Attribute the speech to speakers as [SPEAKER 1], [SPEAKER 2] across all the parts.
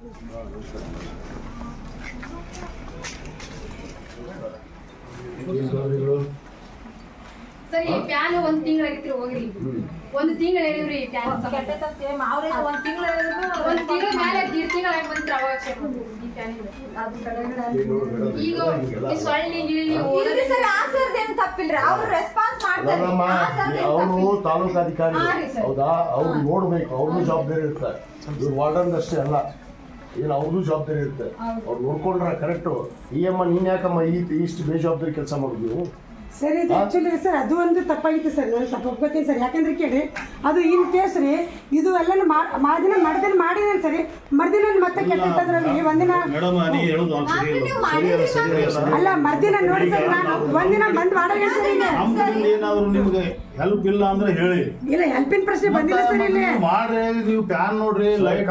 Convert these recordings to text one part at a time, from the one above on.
[SPEAKER 1] Sir ಈ PAN ಒಂದ್ ತಿಂಗಳಾಗಿತ್ರಿ ಹೋಗ್ರಿ ಒಂದ್ ತಿಂಗಳ ಹೇಳಿವ್ರಿ ಪ್ಯಾನ್ ಒಂದ್ ತಿಂಗಳ ಮೇಲೆ 1.5 ತಿಂಗಳಾಗಿ ಬಂತ್ರಿ ಅವಾಗ ಈ ಪ್ಯಾನ್ ಈಗ ಈ ಸೊಳ್ಳಿ ಗಿಳ್ಳಿ
[SPEAKER 2] ಸರ್ ಆ ಸರ್ದ ಏನು ತಪ್ಪಿಲ್ರಿ ಅವ್ರು ರೆಸ್ಪಾನ್ಸ್ ಮಾಡ್ತಾರೆ
[SPEAKER 3] ಅವರು ತಾಲೂಕು ಅಧಿಕಾರಿ ಹೌದಾ ಅವ್ರು ನೋಡ್ಬೇಕು ಅವ್ರದ್ದು ಜವಾಬ್ದಾರಿ ಇರುತ್ತೆ ಇವ್ರು ವಾರ್ಡನ್ ಅಷ್ಟೇ ಅಲ್ಲ ಏನು ಅವ್ರದ್ದು ಜವಾಬ್ದಾರಿ ಇರುತ್ತೆ ಅವ್ರು ನೋಡ್ಕೊಂಡ್ರೆ ಕರೆಕ್ಟು ಈ ಅಮ್ಮ ನೀನ್ ಯಾಕಮ್ಮ ಇಷ್ಟು ಬೇಜವಾಬ್ದಾರಿ ಕೆಲಸ ಮಾಡೋದು ನೀವು
[SPEAKER 4] ಸರ್ ಇದು ಆ್ಯಕ್ಚುಲಿ ಸರ್ ಅದು ಒಂದು ತಪ್ಪಾಗಿತ್ತು ಸರ್ ನಾನು ತಪ್ಪು ಒಪ್ಕೋತೀನಿ ಸರ್ ಯಾಕಂದ್ರೆ ಕೇಳಿ ಅದು ಇನ್ ಕೇಸ್ ರೀ ಇದು ಎಲ್ಲನೂ ಮಾದಿನ ಮರ್ದಿನ ಮಾಡಿದೇನೆ ಸರಿ ಮರ್ದಿನ ಮತ್ತೆ ಕೆಟ್ಟದ್ರಲ್ಲಿ ಒಂದಿನ ಅಲ್ಲ ಮರ್ದಿನ ನೋಡಿ ಸರ್ ನಾನು ಒಂದಿನ ಬಂದ್
[SPEAKER 5] ಏನಾದ್ರು ನಿಮ್ಗೆ ಹೆಲ್ಪ್ ಇಲ್ಲ ಅಂದ್ರೆ ಹೇಳಿ
[SPEAKER 4] ಇಲ್ಲ ಹೆಲ್ಪಿನ ಪ್ರಶ್ನೆ ಬಂದಿಲ್ಲ ಸರ್ ಇಲ್ಲಿ
[SPEAKER 5] ಮಾಡ್ರಿ ನೀವು ಪ್ಯಾನ್ ನೋಡ್ರಿ ಲೈಟ್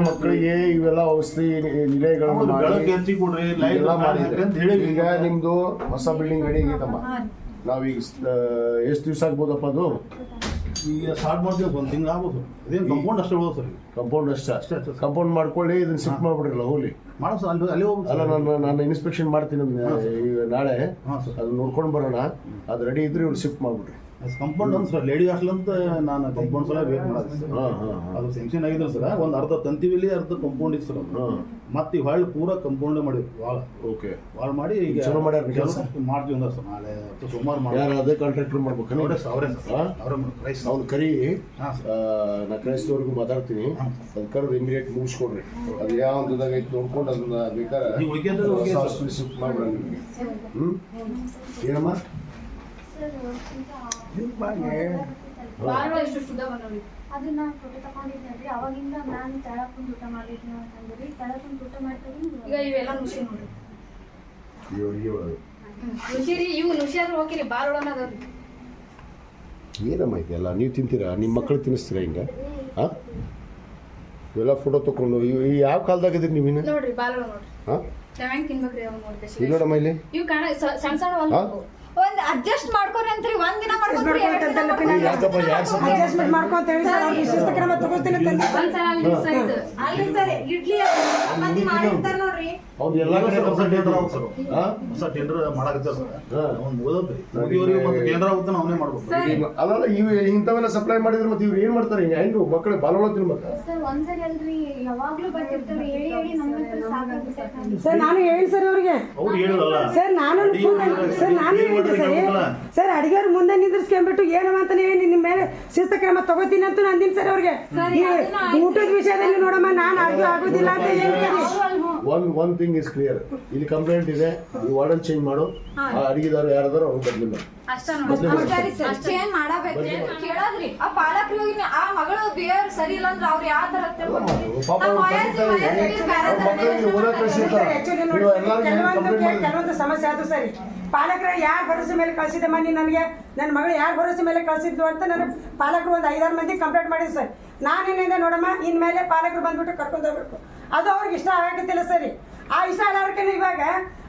[SPEAKER 3] ಮಕ್ಕಳಿಗೆ ಇವೆಲ್ಲ ಔಷಧಿ ನಿಲಯಗಳನ್ನು
[SPEAKER 5] ಬೆಳಗ್ಗೆ ಹೆಚ್ಚಿ ಕೊಡ್ರಿ ಲೈಟ್ ಎಲ್ಲ ಮಾಡಿ ಅಂತ ಹೇಳಿ
[SPEAKER 3] ಈಗ ನಿಮ್ದು ಹೊಸ ಬಿಲ್ಡಿಂಗ್ ರೆಡಿ ಆಗೈತಮ್ಮ ನಾವೀಗ ಎಷ್ಟು ದಿವಸ ಆಗ್ಬೋದಪ್ಪ ಅದು
[SPEAKER 5] ಈಗ ಸ್ಟಾರ್ಟ್ ಮಾಡ್ತೀವಿ 1 ತಿಂಗಳು ಆಗ್ಬೋದು ಇದೇನು ಕಂಪೌಂಡ್ ಅಷ್ಟೇ ಹೋಗೋದು ಸರ್
[SPEAKER 3] ಕಂಪೌಂಡ್ ಅಷ್ಟೇ ಕಂಪೌಂಡ್ ಮಾಡ್ಕೊಳ್ಳಿ ಇದನ್ನ ಶಿಫ್ಟ್ ಮಾಡ್ಬಿಡ್ರಲ್ಲ ಹೋಗ್ಲಿ
[SPEAKER 5] ಮಾಡೋ ಸರ್ ಅಲ್ಲಿ ಹೋಗ್ಬೋದು
[SPEAKER 3] ಅಲ್ಲ ನಾನು ಇನ್ಸ್ಪೆಕ್ಷನ್ ಮಾಡ್ತೀನಿ ಈಗ ನಾಳೆ ಅದು ನೋಡ್ಕೊಂಡು ಬರೋಣ ಅದು ರೆಡಿ ಇದ್ರೆ ಇವ್ರು ಶಿಫ್ಟ್ ಮಾಡ್ಬಿಡ್ರಿ
[SPEAKER 5] ಕಂಪೌಂಡ್ ಒಂದು ಸರ್ ಲೇಡಿ ಹಾಸ್ಟೆಲ್ ಅಂತ ನಾನು ಕಂಪೌಂಡ್ ಸಲ ವೇಟ್ ಮಾಡೋದು ಸರ್ ಅದು ಸ್ಯಾಂಕ್ಷನ್ ಆಗಿದೆ ಸರ್ ಒಂದು ಅರ್ಧ ತಂತಿವಿಲಿ ಅರ್ಧ ಕಂಪೌಂಡ್ ಇತ್ತು ಸರ್ ಮತ್ತೆ ಈ ಹೊಳ್ಳಿ ಪೂರಾ ಕಂಪೌಂಡ್ ಮಾಡಿದ್ವಿ ವಾಲ್
[SPEAKER 3] ಓಕೆ
[SPEAKER 5] ವಾಲ್ ಮಾಡಿ ಈಗ
[SPEAKER 3] ಚಲೋ ಮಾಡ್ಯಾರ ಕೆಲಸ
[SPEAKER 5] ಮಾಡ್ತೀವಿ ಅಂದ್ರೆ ಸರ್ ನಾಳೆ ಸೋಮವಾರ ಮಾಡಿ
[SPEAKER 3] ಯಾರು ಅದೇ ಕಾಂಟ್ರಾಕ್ಟರ್ ಮಾಡ್ಬೇಕು
[SPEAKER 5] ಅವರೇ
[SPEAKER 3] ಅವ್ನು ಕರಿ ನಾ ಕ್ರೈಸ್ತವ್ರಿಗೂ ಮಾತಾಡ್ತೀನಿ ಅದು ಕರೆದು ಇಮಿಡಿಯೇಟ್ ಮುಗಿಸ್ಕೊಡ್ರಿ ಅದು ಯಾವ ಹಂತದಾಗ ಐತೆ ನೋಡ್ಕೊಂಡು ಅದನ್ನ ಬೇಕಾದ್ರೆ ಶಿಫ್ಟ್ ಮಾಡ್ಬಿಡ ನಿಮಗೆ ಏನಮ್ಮ
[SPEAKER 6] ಅದನ್ನ ಫೋಟೋ ತಗೊಂಡಿದ್ನಲ್ರಿ ಅವಾಗಿಂದ ನಾನು ತಳಕುಂದು ಊಟ ಮಾಡಿದ್ನ ಅಂತಂದ್ರಿ ತಳಕುಂದು ಊಟ ಮಾಡ್ತೀವಿ
[SPEAKER 1] ಈಗ ಇವೆಲ್ಲ ನುಸಿ ನೋಡ್ರಿ
[SPEAKER 3] ನುಸಿರಿ
[SPEAKER 1] ಇವು ನುಸಿಯಾದ್ರು ಹೋಗಿರಿ ಬಾಲ್ ಒಳಗದವ್ರಿ
[SPEAKER 3] ಏನಮ್ಮ ಇದೆಲ್ಲ ನೀವು ತಿಂತೀರಾ ನಿಮ್ಮ ಮಕ್ಕಳು ತಿನ್ನಿಸ್ತೀರಾ ಹಿಂಗೆ ಹಾಂ ಇವೆಲ್ಲ ಫೋಟೋ ತಗೊಂಡು ಇವು ಯಾವ ಕಾಲದಾಗ ಇದ್ರಿ ನೀವು
[SPEAKER 1] ನೋಡ್ರಿ ಬಾಲ್ ಒಳಗ ನೋಡ್ರಿ
[SPEAKER 3] ಹಾಂ
[SPEAKER 1] ಚೆನ್ನಾಗಿ ತಿನ್ಬೇಕ್ರಿ ಅವ್ನು ನೋಡ್ರಿ
[SPEAKER 3] ಇಲ್ಲಿ ನೋಡಮ್ಮ ಇಲ್ಲಿ
[SPEAKER 1] ಇವು ಕಾಣ ಸಣ್ಣ ಸಣ್ಣ
[SPEAKER 2] ಒಂದ್ ಅಡ್ಜಸ್ಟ್ ಮಾಡ್ಕೊರಿ ಅಂತ್ರಿ ಒಂದಿನ ಮಾಡ್ಕೊರಿ
[SPEAKER 4] ಅಡ್ಜಸ್ಟ್ಮೆಂಟ್ ಮಾಡ್ಕೊಂತ ಹೇಳಿ ಸರ್ ಅವ್ರಿಗೆ ಶಿಸ್ತು ಕ್ರಮ ತಗೋತೀನಿ ಅಂತ
[SPEAKER 2] ಅಲ್ರಿ ಸರ್ ಇಡ್ಲಿ ಮಂದಿ ಮಾಡಿರ್ತಾರ ನೋಡ್ರಿ
[SPEAKER 3] ಹೌದು ಎಲ್ಲ ಕಡೆ
[SPEAKER 5] ಹೊಸ ಟೆಂಡರ್ ಮಾಡಕತ್ತಾರ ಸರ್ ಒಂದು ಓದತ್ರಿ ಮೋದಿಯವರಿಗೆ ಮತ್ತೆ ಟೆಂಡರ್ ಆಗುತ್ತೆ ಅವನೇ ಮಾಡ್ಬೇಕು
[SPEAKER 3] ಅಲ್ಲ ಇವು ಇಂಥವೆಲ್ಲ ಸಪ್ಲೈ ಮಾಡಿದ್ರೆ ಮತ್ತೆ ಇವ್ರು ಏನ್ ಮಾಡ್ತಾರೆ ಹೆಂಗು ಮಕ್ಕಳು ಬಾಲೋಳ ತಿನ್ಬೇಕು
[SPEAKER 6] ಸರ್ ಒಂದ್ಸರಿ ಅಲ್ರಿ ಯಾವಾಗ್ಲೂ ಬರ್ತಿರ್ತಾರೆ ಹೇಳಿ ನಮ್ಮಂತ ಸಾಕಾಗುತ್ತೆ
[SPEAKER 4] ಸರ್ ನಾನು ಹೇಳಿ ಸರ್ ಅವ್ರಿಗೆ
[SPEAKER 5] ಅವ್ರು ಹೇಳಲ್ಲ
[SPEAKER 4] ಸರ್ ನಾನು ಹೇಳಿದ್ದೆ ಸರ್ ಅಡಿಗೆವ್ರ ಮುಂದೆ ನಿಂದ್ರಿಸ್ಕೊಂಡ್ಬಿಟ್ಟು ಏನವ ಅಂತ ನಿಮ್ಮ ಮೇಲೆ ಶಿಸ್ತು ಕ್ರಮ ತಗೋತೀನಿ ಅಂತ ಅಂದಿನಿ ಸರ್ ಅವ್ರಿಗೆ ಊಟದ ವಿಷಯದಲ್ಲಿ ನೋಡಮ್ಮ ನಾನು ಆರ್ಗ್ಯೂ ಆಗೋದಿಲ್ಲ ಅಂತ ಹೇಳ್ತೀನಿ
[SPEAKER 3] ಒನ್ ಥಿಂಗ್ ಇಸ್ ಕ್ಲಿಯರ್ ಇಲ್ಲಿ ಕಂಪ್ಲೇಂಟ್ ಇದೆ ಈ ವಾರ್ಡನ್ ಚೇಂಜ್ ಮಾಡು ಅಡಿಗೆದಾರ ಯಾರಾದ್ರೂ ಅವ್ರು ಬದಲಿ ಮಾಡಿ
[SPEAKER 2] ಚೇಂಜ್ ಮಾಡಬೇಕು ಕೇಳೋದ್ರಿ ಆ ಪಾಲಕರು ಆ ಮಗಳು ಬಿಹೇವ್ ಸರಿ ಇಲ್ಲ ಅಂದ್ರೆ ಅವ್ರು ಯಾವ ತರ
[SPEAKER 4] ಕೆಲವೊಂದು ಸಮಸ್ಯೆ ಆಯ್ತು ಸರಿ ಪಾಲಕರ ಯಾರು ಭರೋಸೆ ಮೇಲೆ ಕಳ್ಸಿದೆ ಮನೆ ನನಗೆ ನನ್ನ ಮಗಳು ಯಾರು ಭರೋಸೆ ಮೇಲೆ ಕಳ್ಸಿದ್ಲು ಅಂತ ನನ್ನ ಪಾಲಕರು ಒಂದು 5-6 ಮಂದಿ ಕಂಪ್ಲೇಂಟ್ ಮಾಡಿದ್ರು ಸರ್ ನಾನೇನಿಂದ ನೋಡಮ್ಮ ಇನ್ಮೇಲೆ ಪಾಲಕರು ಬಂದ್ಬಿಟ್ಟು ಕರ್ಕೊಂಡು ಹೋಗ್ಬೇಕು ಅದು ಅವ್ರಿಗೆ ಇಷ್ಟ ಆಗತ್ತಿಲ್ಲ ಸರಿ ಆ ಇಷ್ಟ ಆಗಕ್ಕೆ ಇವಾಗ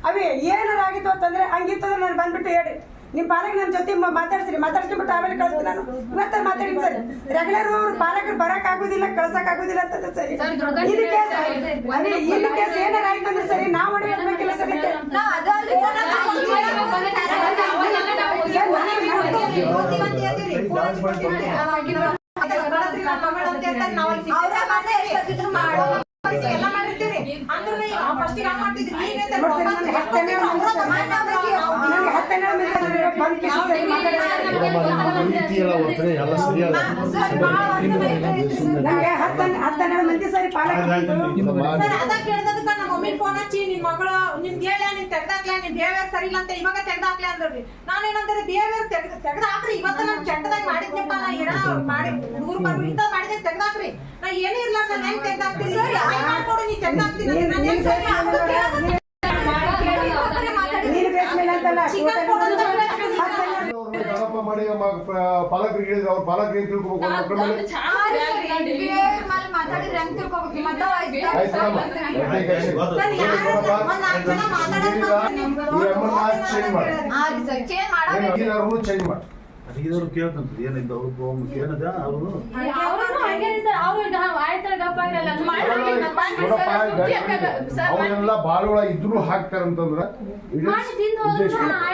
[SPEAKER 4] ಅವೇ ಏನಾರು ಆಗಿತ್ತು ಅಂತಂದ್ರೆ ಹಂಗಿತ್ತು ನಾನು ಬಂದ್ಬಿಟ್ಟು ಹೇಳಿ ನಿಮ್ಮ ಪಾಲಕ ನನ್ನ ಜೊತೆ ಮಾತಾಡ್ಸ್ಕೊಂಡ್ಬಿಟ್ಟು ಆಮೇಲೆ ಕಳಿಸ್ತೀನಿ ನಾನು ಇವತ್ತ ಮಾತಾಡಿ ಸರ್ ರೆಗ್ಯುಲರ್ ಅವ್ರು ಪಾಲಕರು ಬರಕ್ ಆಗುದಿಲ್ಲ ಕಳ್ಸಕ್ ಆಗುದಿಲ್ಲ ಅಂತಂದ್ರೆ ಸರಿ ಇಲ್ಲಿ ಕೇಸ್ ಏನಾರು ಆಯ್ತು ಅಂದ್ರೆ ಸರಿ ನಾವು ಹೊಡೆಯಬೇಕಿಲ್ಲ ಸರಿ
[SPEAKER 2] ಎಲ್ಲ ಮಾಡಿರ್ತೀರಿ ಅಂದ್ರೆ ಫಸ್ಟ್ ಯಾವ ಮಾಡ್ತಿದ್ರಿ ಮಮ್ಮಿ ಫೋನ್ ಹಚ್ಚಿ ನಿನ್ ಮಗಳು ನಿಮ್ಗೆ ಹೇಳ ನೀನ್ ತೆಗ್ದಾಕ್ಲ ನಿನ್ ಬಿಹೇವಿಯರ್ ಸರಿ ಇಲ್ಲ ಅಂತ ಇವಾಗ ತೆಗ್ದಾಕ್ಲ ಅಂದ್ರಿ ನಾನೇನಂದ್ರೆ ಬಿಹೇವಿಯರ್ ತೆಗ್ದಾಕ್ರಿ ಇವತ್ತು ನಾನು ಚಟ್ಟದಾಗ ಮಾಡಿದ್ನಪ್ಪ ನಾ ಏನ ಮಾಡಿ 100 ರೂಪಾಯಿ ಇಂತ ಮಾಡಿದ್ರೆ ತೆಗ್ದಾಕ್ರಿ ನಾ ಏನೇ ಇರ್ಲ ನಾನು ಹೆಂಗ್ ತೆಗ್ದಾಕ್ತೀನಿ ಮಾಡ್ಕೊಡು ನೀ ತೆಗ್ದಾಕ್ತೀನಿ
[SPEAKER 3] ಮಾಡಿ ಪಾಲಕರಿಗೆ ಹೇಳಿದ್ರೆ ಅವ್ರ ಪಾಲಕರಿಗೆ ತಿಳ್ಕೊಬೇಕು ಮಕ್ಕಳ ಮೇಲೆ ಚೇಂಜ್ ಮಾಡಿ
[SPEAKER 5] ಅಡಿಗೆದವ್ರು ಕೇಳ್ತಂತ ಏನಿದ್ದು ಅವ್ರು ಏನದ ಅವರು
[SPEAKER 3] ಅವರೆಲ್ಲ ಬಾಳುಳ ಇದ್ರು ಹಾಕ್ತಾರಂತಂದ್ರ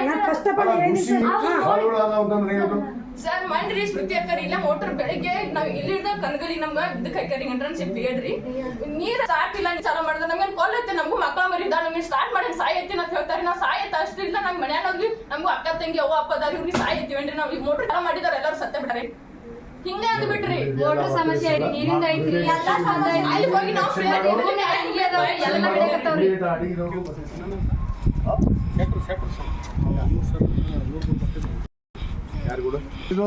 [SPEAKER 4] ನಾನು ಕಷ್ಟಪಟ್ಟು ಹೇಳಿದ್ದೆ
[SPEAKER 3] ಬಾಳುಳ ಅದಾವಂತಂದ್ರೆ ಏನು
[SPEAKER 7] ಸರ್ ಮಂಡ್ರಿ ಸ್ಮೃತಿ ಅಕ್ಕರಿ ಇಲ್ಲ ಮೋಟರ್ ಬೆಳಿಗ್ಗೆ ನಾವ್ ಇಲ್ಲಿಂದ ಕನಗಲಿ ನಮ್ಗ ಇದಕ್ಕೆ ಹಾಕ್ಯಾರಿ ಎಂಟ್ರನ್ಸ್ ಹೇಳ್ರಿ ನೀರ್ ಸ್ಟಾರ್ಟ್ ಇಲ್ಲ ಚಾಲೂ ಮಾಡಿದ್ರೆ ನಮ್ಗೆ ಕಾಲ್ ಐತೆ ನಮಗೂ ಮಕ್ಕಳ ಮರಿದ ನಮ್ಗೆ ಸ್ಟಾರ್ಟ್ ಮಾಡಿ ಸಾಯ್ ಐತಿ ಅಂತ ಹೇಳ್ತಾರೆ ನಾವು ಸಾಯ್ ಐತೆ ಅಷ್ಟಿಲ್ಲ ನಮ್ ಮನ್ಯಾಗ ಹೋಗಿ ನಮ್ಗೂ ಅಕ್ಕ ತಂಗಿ ಅವ್ವ ಅಪ್ಪ ಅದಾರ ಇವ್ರಿಗೆ ಸಾಯ್ ಐತಿವೇನ್ರಿ ನಾವ್ ಈ ಮೋಟರ್ ಚಾಲೂ ಮಾಡಿದಾರ ಎಲ್ಲರೂ ಸತ್ತ ಬಿಟ್ಟಾರಿ ಹಿಂಗ ಅಂದ್ ಬಿಟ್ರಿ
[SPEAKER 1] ಮೋಟರ್ ಸಮಸ್ಯೆ ಐತಿ ನೀರಿಂದ ಐತ್ರಿ ಎಲ್ಲಾ ಸಮಸ್ಯೆ ಐತಿ.
[SPEAKER 7] ಅಲ್ಲಿ ಹೋಗಿ ನಾವು
[SPEAKER 1] ಎಲ್ಲ ಬಿಡಕತ್ತವ್ರಿ
[SPEAKER 3] ಯಾರು ಕೂಡ ಇದು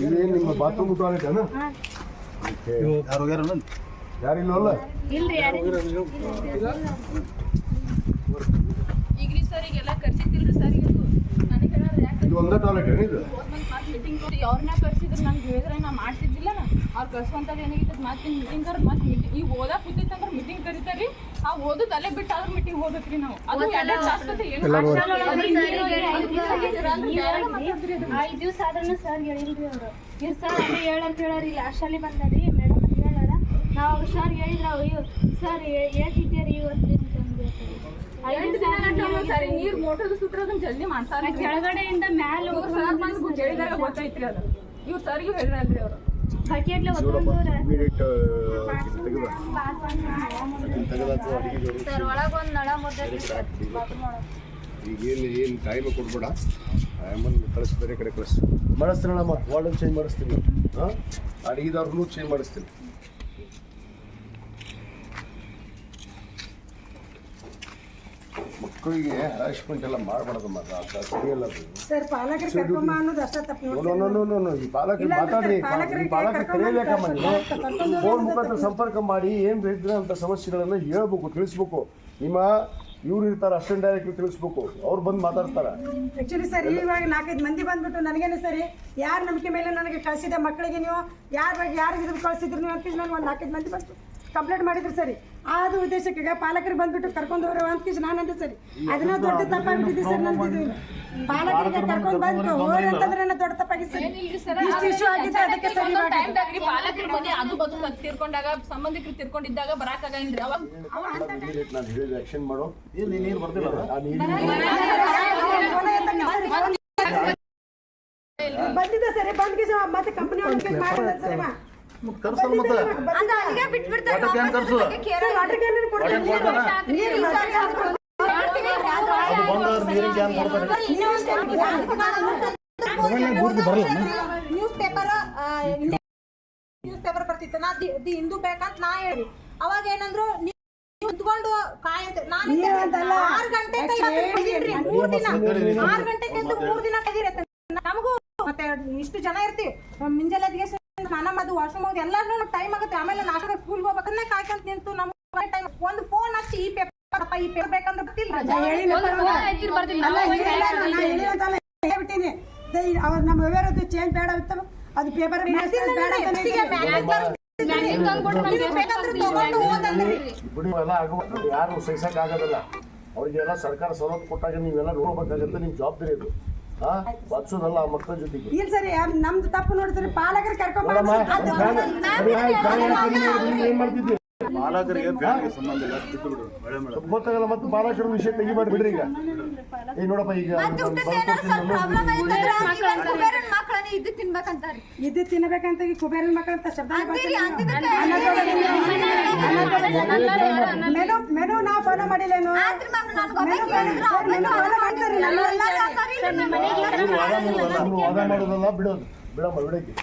[SPEAKER 3] ಇದೇನು ನಿಮ್ಮ ಬಾತ್ರೂಮ್ ಟಾಯ್ಲೆಟ್ ಅನ್ನ
[SPEAKER 5] ಯಾರು ಹೋಗ್ಯಾರ
[SPEAKER 3] ಯಾರಿಲ್ಲವಲ್ಲ
[SPEAKER 6] ಇಲ್ರಿ
[SPEAKER 7] ಈಗ್ರಿ ಸರ್ ಈಗೆಲ್ಲ ಕರ್ಸಿತ್ತಿಲ್ರಿ ಸರ್ ಈಗ ನನಗೆ ಯಾಕೆ
[SPEAKER 3] ಇದು ಒಂದೇ ಟಾಯ್ಲೆಟ್ ಏನಿದು
[SPEAKER 7] ಮೀಟಿಂಗ್ ಅವ್ರನ್ನ ಕರ್ಸಿದ್ರು ನಂಗೆ ಹೇಳಿದ್ರೆ ನಾ ಮಾಡ್ತಿದ್ದಿಲ್ಲ ಅವ್ರು ಕರ್ಸುವಂತಾಗ ಏನಾಗಿತ್ತು ಮತ್ತೆ ಮೀಟಿಂಗ್ ಕರ್ ಮತ್ತೆ ಮೀಟಿಂಗ್ ಈಗ ಓದಾಕ್ ಕೂತಿತ್ತಂದ್ರೆ ಮೀಟಿಂಗ್ ಕರೀತಾರಿ ಆ ಓದೋದು ಅಲ್ಲೇ ಬಿಟ್ಟು ಆದ್ರೂ ಮೀಟಿಂಗ್ ಹೋಗ್ಬೇಕ್ರಿ ನಾವು ಅದು ಎರಡೇ ಜಾಸ್ತಿ ಏನು
[SPEAKER 6] 5 ದಿವಸ ಆದ್ರೂ ಸರ್ ಹೇಳಿಲ್ರಿ ಅವ್ರು ಇವ್ರು ಸರ್ ಅಲ್ಲಿ ಹೇಳಂತ ಹೇಳಾರಿ ಲಾಸ್ಟಲ್ಲಿ ಬಂದಾರಿ ಮೇಡಮ್ ಅಂತ ಹೇಳಾರ ನಾವು ಸರ್ ಹೇಳಿದ್ರ ಅಯ್ಯೋ ಸರ್ ಹೇಳ್ತಿದ್ದೀರಿ ಇವತ್ತು
[SPEAKER 7] ಸರಿ ನೀರ್ ಮೋಟರ್ ಸುಟ್ರೆ ಜಲ್ದಿ ಮಾಡ್ತಾರೆ
[SPEAKER 6] ಕೆಳಗಡೆಯಿಂದ ಮ್ಯಾಲ
[SPEAKER 7] ಹೇಳಿದಾರೆ ಗೊತ್ತೈತ್ರಿ ಅದು ಇವ್ರು ಸರ್ಗೂ ಹೇಳಿದ್ರಿ ಅವ್ರು
[SPEAKER 6] ಬಕೆಟ್ಲೆ ಸರ್ ಒಳಗೊಂದು ನಳ ಮುದ್ದೈತಿ
[SPEAKER 3] ಈಗೇನು ಏನು ಟೈಮ್ ಕೊಡ್ಬೇಡ ಆಯಮ್ಮನ್ನು ಕಳಿಸಿ ಬೇರೆ ಕಡೆ ಕಳಿಸಿ ಮಾಡಿಸ್ತೀನಮ್ಮ ವಾರ್ಡನ್ ಚೇಂಜ್ ಮಾಡಿಸ್ತೀನಿ ಹಾಂ ಅಡಿಗೆದವ್ರನ್ನೂ ಚೇಂಜ್ ಮಾಡಿಸ್ತೀನಿ ಮಕ್ಕಳಿಗೆ ಹರಾಸ್ಮೆಂಟ್ ಎಲ್ಲ ಮಾಡಬಾರ್ದಮ್ಮ ಸರಿಯಲ್ಲ ಅದು
[SPEAKER 4] ಸರ್ ಪಾಲಕರಿಗೆ ಕರ್ಕೊಂಬ ಅನ್ನೋದು ಅಷ್ಟೇ ತಪ್ಪು
[SPEAKER 3] ನೋ ಈ ಪಾಲಕರಿಗೆ ಮಾತಾಡ್ರಿ ಈ ಪಾಲಕರಿಗೆ ಕರೆಯಬೇಕಮ್ಮ ನೀವು ಫೋನ್ ಮುಖಾಂತರ ಸಂಪರ್ಕ ಮಾಡಿ ಏನು ಇದ್ರೆ ಅಂತ ಸಮಸ್ಯೆಗಳನ್ನು ಹೇಳ್ಬೇಕು ತಿಳಿಸ್ಬೇಕು ನಿಮ್ಮ ಇವ್ರು ಇರ್ತಾರೆ ಅಸಿಸ್ಟೆಂಟ್ ಡೈರೆಕ್ಟರ್ ತಿಳಿಸ್ಬೇಕು ಅವ್ರು ಬಂದು ಮಾತಾಡ್ತಾರೆ
[SPEAKER 4] ಆ್ಯಕ್ಚುಲಿ ಸರ್ ಇವಾಗ 4-5 ಮಂದಿ ಬಂದ್ಬಿಟ್ಟು ನನಗೇನು ಸರಿ ಯಾರ ನಂಬಿಕೆ ಮೇಲೆ ನನಗೆ ಕಳಿಸಿದೆ ಮಕ್ಕಳಿಗೆ ನೀವು ಯಾರಿಗೆ ಇದು ಕಳಿಸಿದ್ರು ನೀವು ಅಂತ ನಾನು ಒಂದು 4-5 ಮಂದಿ ಬಂದು ಕಂಪ್ಲೇಂಟ್ ಮಾಡಿದ್ರು ಸರಿ ಅದು ಉದ್ದೇಶಕ್ಕೆ ಪಾಲಕರು ಬಂದ್ಬಿಟ್ಟು ಕರ್ಕೊಂಡು ಹೋಗ್ರು ಅಂತ ನಾನಂತೆ ಸರಿ ಅದನ್ನ ದೊಡ್ಡ ತಪ್ಪಾಗ್ಬಿಟ್ಟಿದ್ದೆ ಸರ್ ನಂದು ಪಾಲಕರಿಗೆ ಕರ್ಕೊಂಡು ಬಂದು ಹೋರಿ ಅಂತಂದ್ರೆ ನನ್ನ ದೊಡ್ಡ ತಪ್ಪಾಗಿತ್ತು ಸರ್ ಇಷ್ಟು ಇಶ್ಯೂ ಆಗಿತ್ತು ಅದಕ್ಕೆ ಸರಿ
[SPEAKER 7] ಟೈಮ್ದಾಗ್ರಿ ಪಾಲಕರ ಮನೆ ಅದು ಬದುಕು ತೀರ್ಕೊಂಡಾಗ ಸಂಬಂಧಿಕರು ತೀರ್ಕೊಂಡಿದ್ದಾಗ ಬರಾಕಾಗಿಲ್ರಿ ಅವಾಗ
[SPEAKER 3] ನಾನು ಹೇಳಿದ ಆಕ್ಷನ್ ಮಾಡೋ
[SPEAKER 5] ನೀರು ಬರ್ತಿಲ್ಲ
[SPEAKER 4] ಬಂದಿದ್ದೆ ಸರಿ ಬಂದ್ಗೆ ಮತ್ತೆ ಕಂಪನಿ ಅವ್ರಿಗೆ ಮಾಡಿದ ಸರಿ
[SPEAKER 5] ಕರ್ಸಲ್ ಮತ್ತೆ ಕರ್ಸು
[SPEAKER 4] ವಾಟರ್ ಕ್ಯಾನ್ ಕೊಡ್ತೀನಿ
[SPEAKER 5] ಅದು ಬಂದವ್ರು ನೀರಿನ ಕ್ಯಾನ್ ಕೊಡ್ತಾರೆ
[SPEAKER 2] ನ್ಯೂಸ್ ಪೇಪರ್ ಬರ್ತಿತ್ತು ನಾ ದಿ ಹಿಂದೂ ಬೇಕಂತ ನಾ ಹೇಳಿ ಅವಾಗ ಏನಂದ್ರು ಕುತ್ಕೊಂಡು ಕಾಯಂತ ನಾನು 6 ಗಂಟೆಗೆ 3 ದಿನ 6 ಗಂಟೆಗೆ ಎದ್ದು 3 ದಿನ ಕದಿರತ್ತೆ ನಮಗೂ ಮತ್ತೆ ಇಷ್ಟು ಜನ ಇರ್ತೀವಿ ಮುಂಜಾನೆ ಸ್ನಾನ ಮಾಡೋದು ವಾಶ್ರೂಮ್ ಹೋಗಿ ಎಲ್ಲಾನು ಟೈಮ್ ಆಗುತ್ತೆ ಆಮೇಲೆ ನಾಷ್ಟ ಸ್ಕೂಲ್ಗೆ ಹೋಗ್ಬೇಕಂದ್ರೆ ಕಾಯ್ಕೊಂತ ನಿಂತು ನಮ್ಗೆ ಟೈಮ್ ಒಂದು ಫೋನ್ ಹಚ್ಚಿ ಈ ಪೇಪರ್ ಬೇಕಂದ್ರೆ
[SPEAKER 4] ಹೇಳ್ಬಿಟ್ಟಿನಿ ಅವ್ರು ನಮ್ಮ ವ್ಯವಹಾರದ್ದು ಚೇಂಜ್ ಬೇಡ ಇತ್ತು ಅದು ಪೇಪರ್
[SPEAKER 3] ಎಲ್ಲ ಆಗುವ ಯಾರು ಸಹಿಸಕ್ ಆಗೋದಿಲ್ಲ ಅವ್ರಿಗೆಲ್ಲ ಸರ್ಕಾರ ಸವಲತ್ತು ಕೊಟ್ಟಾಗ ನೀವೆಲ್ಲ ನೋಡ್ಬೇಕಾಗತ್ತೆ ನಿಮ್ ಜವಾಬ್ದಾರಿ ಅದು ಬಚ್ಚೋದಲ್ಲ ಆ ಮಕ್ಕಳ ಜೊತೆಗೆ
[SPEAKER 4] ಇಲ್ಲ ಸರಿ ನಮ್ದು ತಪ್ಪು ನೋಡಿ ಸರಿ ಪಾಲಕರು ಕರ್ಕೊಂಡ್
[SPEAKER 3] ಏನ್ ಮಾಡ್ತಿದ್ವಿ
[SPEAKER 5] ಪಾಲಕರಿಗೆ ಸಂಬಂಧ ಇಲ್ಲ ಬಿಟ್ಟು ಬಿಡು ಮಳೆ ಮೇಡ
[SPEAKER 3] ಗೊತ್ತಾಗಲ್ಲ ಮತ್ತೆ ಪಾಲಕರ ವಿಷಯ ತೆಗಿಬೇಡಿ ಬಿಡ್ರಿ ಈಗ ಏ ನೋಡಪ್ಪ ಈಗ
[SPEAKER 4] ಇದು ತಿನ್ನಬೇಕಂತ ಈ ಕುಬೇರನ ಮಕ್ಕಳ ಅಂತ ಶಬ್ದ ಮೆನು ನಾವು ಫಾಲೋ ಮಾಡಿಲ್ಲೇನು
[SPEAKER 3] ವಾದ ಮಾಡೋದಲ್ಲ ಬಿಡೋದು ಬಿಡಮ್ಮ ಬಿಡಕ್ಕೆ